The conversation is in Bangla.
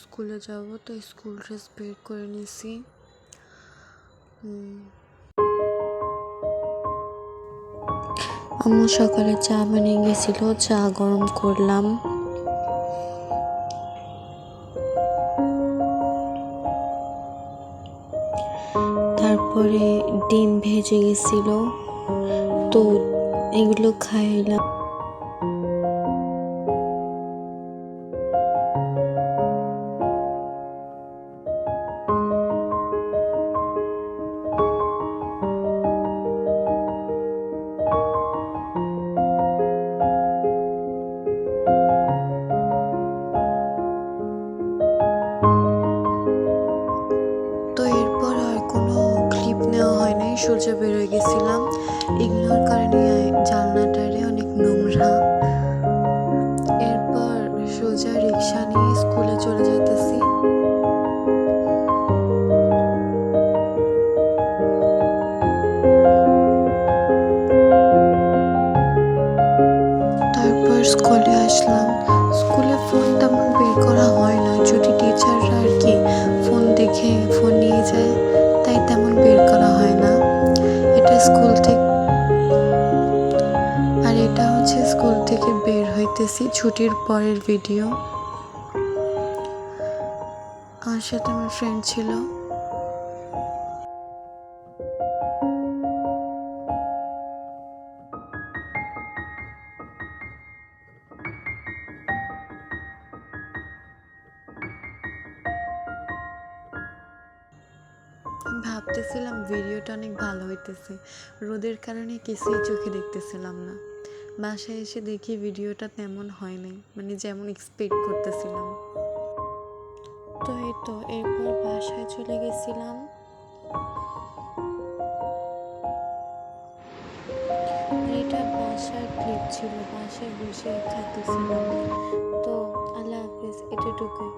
স্কুলে যাব, তো স্কুল ড্রেস বের করে নিছি। আম্মু সকালে চা বানিয়ে গেছিল, চা গরম করলাম। তারপরে ডিম ভেজে গেছিল, তো এগুলো খাইলাম। তো এরপর আর কোনো ক্লিপ নেওয়া হয় নাই, সোজা বেরোয় গেছিলাম। ইগনোর কারণে জানলাটারে অনেক নোংরা। এরপর সোজা রিক্সা নিয়ে স্কুলে চলে যেতেছি। তারপর স্কুলে আসলাম। স্কুলে ফোন তেমন বের করা হয় না, যদি টিচাররা আর কি ফোন দেখে ফোন নিয়ে যায়, তাই তেমন বের করা হয় না। এটা স্কুল থেকে স্কুল থেকে বের হইতেছি, ছুটির পরের ভিডিও। আমার সাথে আমার ফ্রেন্ড ছিল। ভাবতেছিলাম ভিডিওটা অনেক ভালো হইতেছে, রোদের কারণে কিছুই চোখে দেখতেছিলাম না। বাসায় এসে দেখি ভিডিওটা তেমন হয় নাই, মানে যেমন এক্সপেক্ট করতেছিলাম। তো এই তো এরপর বাসায় চলে গেছিলাম। এটা বাসার ক্লিপ ছিল, বাসায় বসে খাইতেছিলাম। তো আল্লাহ হাফেজ, এতটুকুই।